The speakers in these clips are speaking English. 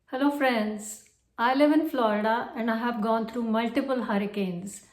Hello friends, I live in Florida and I have gone through multiple hurricanes.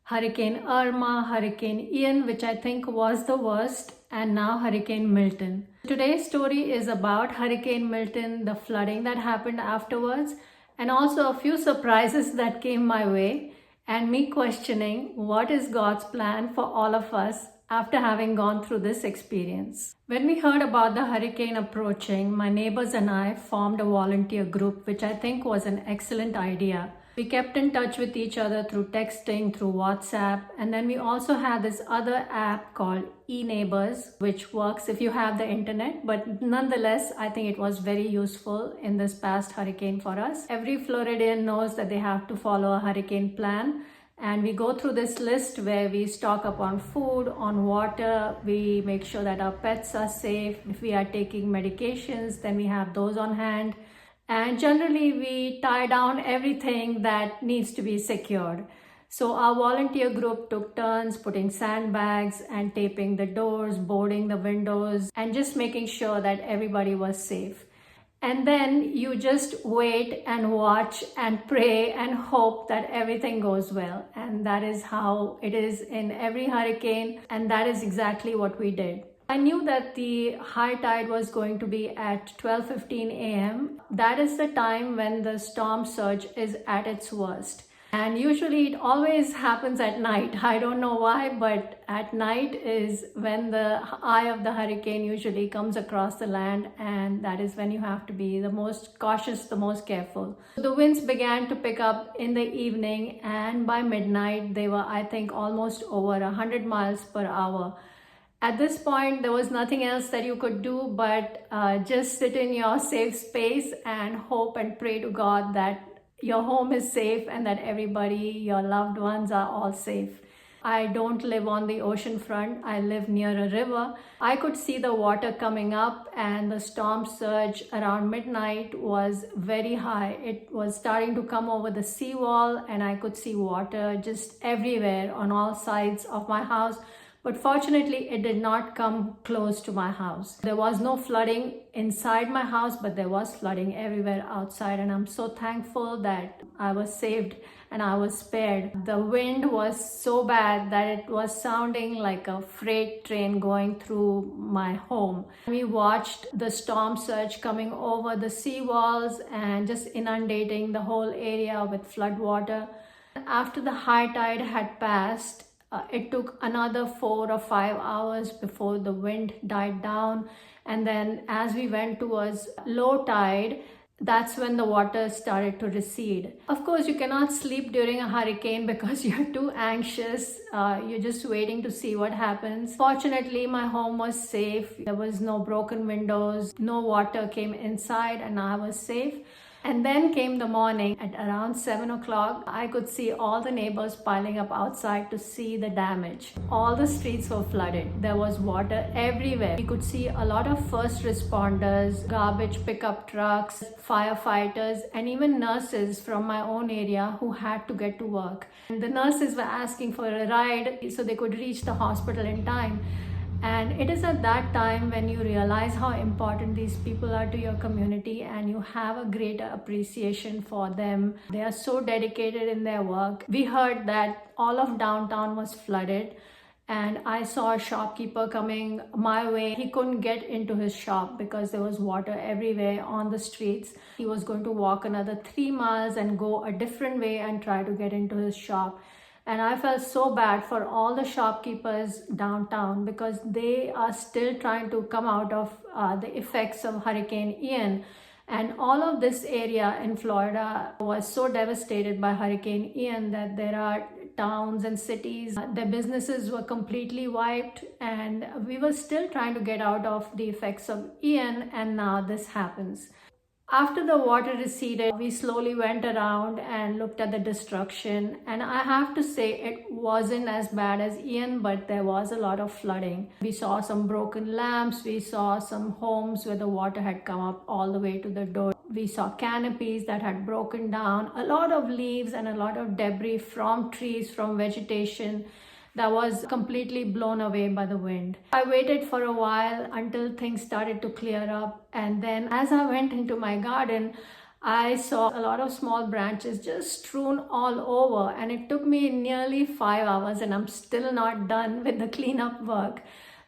Hurricane Irma, Hurricane Ian, which I think was the worst, and now Hurricane Milton. Today's story is about Hurricane Milton, the flooding that happened afterwards, and also a few surprises that came my way, and me questioning what is God's plan for all of us after having gone through this experience. When we heard about the hurricane approaching, my neighbors and I formed a volunteer group, which I think was an excellent idea. We kept in touch with each other through texting, through WhatsApp, and then we also had this other app called eNeighbors, which works if you have the internet, but nonetheless, I think it was very useful in this past hurricane for us. Every Floridian knows that they have to follow a hurricane plan. And we go through this list where we stock up on food, on water, we make sure that our pets are safe. If we are taking medications, then we have those on hand. And generally, we tie down everything that needs to be secured. So our volunteer group took turns putting sandbags and taping the doors, boarding the windows, and just making sure that everybody was safe. And then you just wait and watch and pray and hope that everything goes well. And that is how it is in every hurricane. And that is exactly what we did. I knew that the high tide was going to be at 12:15 a.m. That is the time when the storm surge is at its worst. And usually it always happens at night. I don't know why, but at night is when the eye of the hurricane usually comes across the land, and that is when you have to be the most cautious, the most careful. The winds began to pick up in the evening, and by midnight they were, I think, almost over 100 miles per hour. At this point, there was nothing else that you could do but just sit in your safe space and hope and pray to God that your home is safe and that everybody, your loved ones are all safe. I don't live on the ocean front. I live near a river. I could see the water coming up, and the storm surge around midnight was very high. It was starting to come over the seawall, and I could see water just everywhere on all sides of my house. But fortunately, it did not come close to my house. There was no flooding inside my house, but there was flooding everywhere outside. And I'm so thankful that I was saved and I was spared. The wind was so bad that it was sounding like a freight train going through my home. We watched the storm surge coming over the seawalls and just inundating the whole area with flood water. After the high tide had passed, it took another 4 or 5 hours before the wind died down. And then as we went towards low tide, that's when the water started to recede. Of course, you cannot sleep during a hurricane because you're too anxious. You're just waiting to see what happens. Fortunately, my home was safe. There was no broken windows. No water came inside and I was safe. And then came the morning at around 7 o'clock. I could see all the neighbors piling up outside to see the damage. All the streets were flooded. There was water everywhere. We could see a lot of first responders, garbage pickup trucks, firefighters, and even nurses from my own area who had to get to work. And the nurses were asking for a ride so they could reach the hospital in time. And it is at that time when you realize how important these people are to your community and you have a greater appreciation for them. They are so dedicated in their work. We heard that all of downtown was flooded, and I saw a shopkeeper coming my way. He couldn't get into his shop because there was water everywhere on the streets. He was going to walk another 3 miles and go a different way and try to get into his shop. And I felt so bad for all the shopkeepers downtown because they are still trying to come out of the effects of Hurricane Ian. And all of this area in Florida was so devastated by Hurricane Ian that there are towns and cities, their businesses were completely wiped, and we were still trying to get out of the effects of Ian, and now this happens. After the water receded, we slowly went around and looked at the destruction. And I have to say it wasn't as bad as Ian, but there was a lot of flooding. We saw some broken lamps. We saw some homes where the water had come up all the way to the door. We saw canopies that had broken down, a lot of leaves and a lot of debris from trees, from vegetation that was completely blown away by the wind. I waited for a while until things started to clear up, and then as I went into my garden, I saw a lot of small branches just strewn all over, and it took me nearly 5 hours, and I'm still not done with the cleanup work.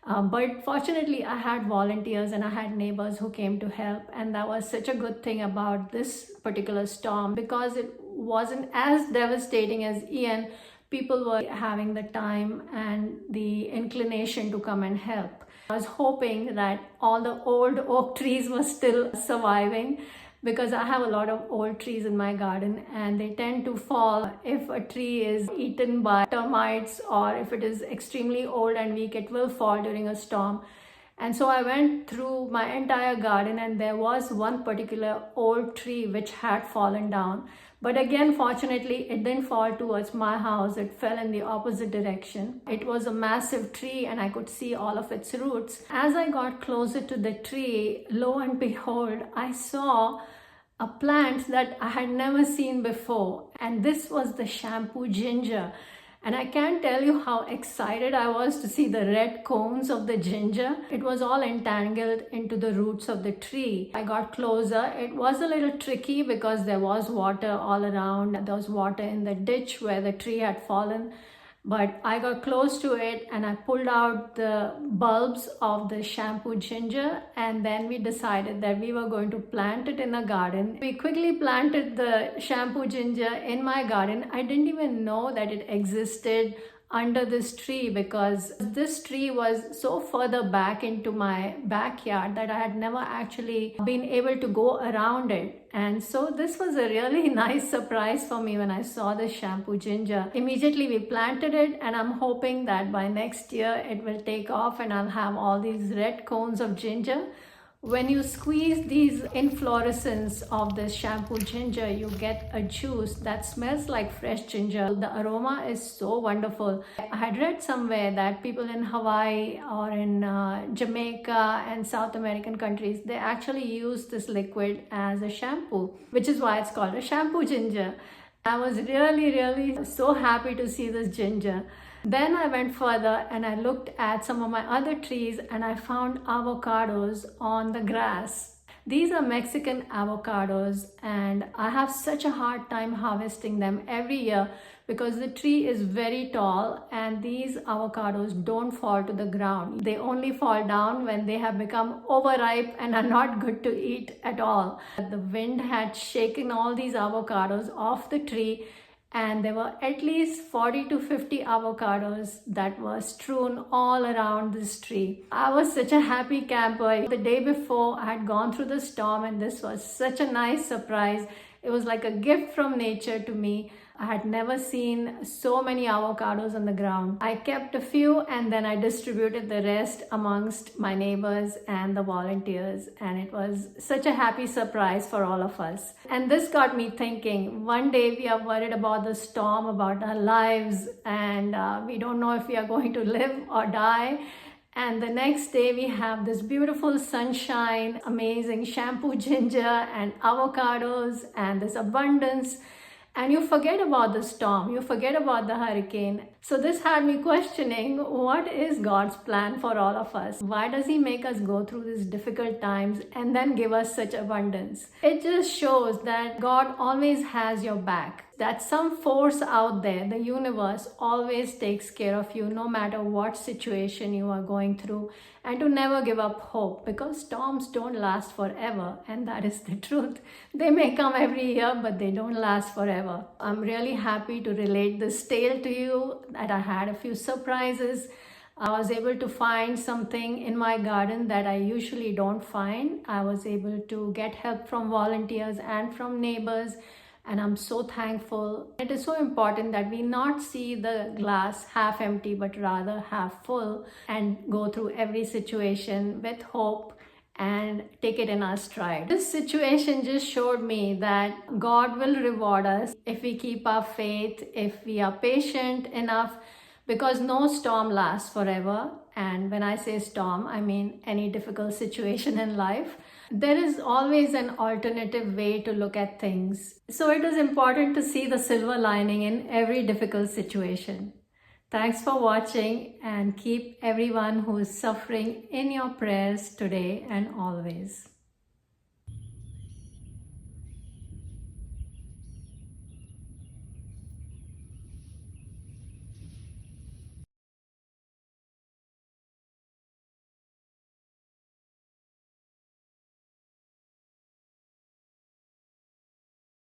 But fortunately, I had volunteers and I had neighbors who came to help, and that was such a good thing about this particular storm because it wasn't as devastating as Ian. People were having the time and the inclination to come and help. I was hoping that all the old oak trees were still surviving because I have a lot of old trees in my garden and they tend to fall if a tree is eaten by termites, or if it is extremely old and weak, it will fall during a storm. And so I went through my entire garden and there was one particular old tree which had fallen down. But again, fortunately, it didn't fall towards my house. It fell in the opposite direction. It was a massive tree and I could see all of its roots. As I got closer to the tree, lo and behold, I saw a plant that I had never seen before. And this was the shampoo ginger. And I can't tell you how excited I was to see the red cones of the ginger. It was all entangled into the roots of the tree. I got closer. It was a little tricky because there was water all around. There was water in the ditch where the tree had fallen. But I got close to it and I pulled out the bulbs of the shampoo ginger, and then we decided that we were going to plant it in a garden. We quickly planted the shampoo ginger in my garden. I didn't even know that it existed under this tree because this tree was so further back into my backyard that I had never actually been able to go around it. And so this was a really nice surprise for me when I saw the shampoo ginger. Immediately we planted it, and I'm hoping that by next year it will take off and I'll have all these red cones of ginger. When you squeeze these inflorescence of this shampoo ginger, you get a juice that smells like fresh ginger. The aroma is so wonderful. I had read somewhere that people in Hawaii or in Jamaica and South American countries, they actually use this liquid as a shampoo, which is why it's called a shampoo ginger. I was really so happy to see this ginger. Then I went further and I looked at some of my other trees and I found avocados on the grass. These are Mexican avocados and I have such a hard time harvesting them every year because the tree is very tall and these avocados don't fall to the ground. They only fall down when they have become overripe and are not good to eat at all. The wind had shaken all these avocados off the tree, and there were at least 40 to 50 avocados that were strewn all around this tree. I was such a happy camper. The day before, I had gone through the storm and this was such a nice surprise. It was like a gift from nature to me. I had never seen so many avocados on the ground. I kept a few and then I distributed the rest amongst my neighbors and the volunteers, and it was such a happy surprise for all of us. And this got me thinking, one day we are worried about the storm, about our lives, and we don't know if we are going to live or die. And the next day we have this beautiful sunshine, amazing shampoo ginger and avocados and this abundance. And you forget about the storm, you forget about the hurricane. So this had me questioning, what is God's plan for all of us? Why does He make us go through these difficult times and then give us such abundance? It just shows that God always has your back. That some force out there, the universe, always takes care of you no matter what situation you are going through, and to never give up hope because storms don't last forever, and that is the truth. They may come every year, but they don't last forever. I'm really happy to relate this tale to you, that I had a few surprises. I was able to find something in my garden that I usually don't find. I was able to get help from volunteers and from neighbors. And I'm so thankful. It is so important that we not see the glass half empty, but rather half full, and go through every situation with hope and take it in our stride. This situation just showed me that God will reward us if we keep our faith, if we are patient enough, because no storm lasts forever. And when I say storm, I mean any difficult situation in life. There is always an alternative way to look at things. So it is important to see the silver lining in every difficult situation. Thanks for watching, and keep everyone who is suffering in your prayers today and always.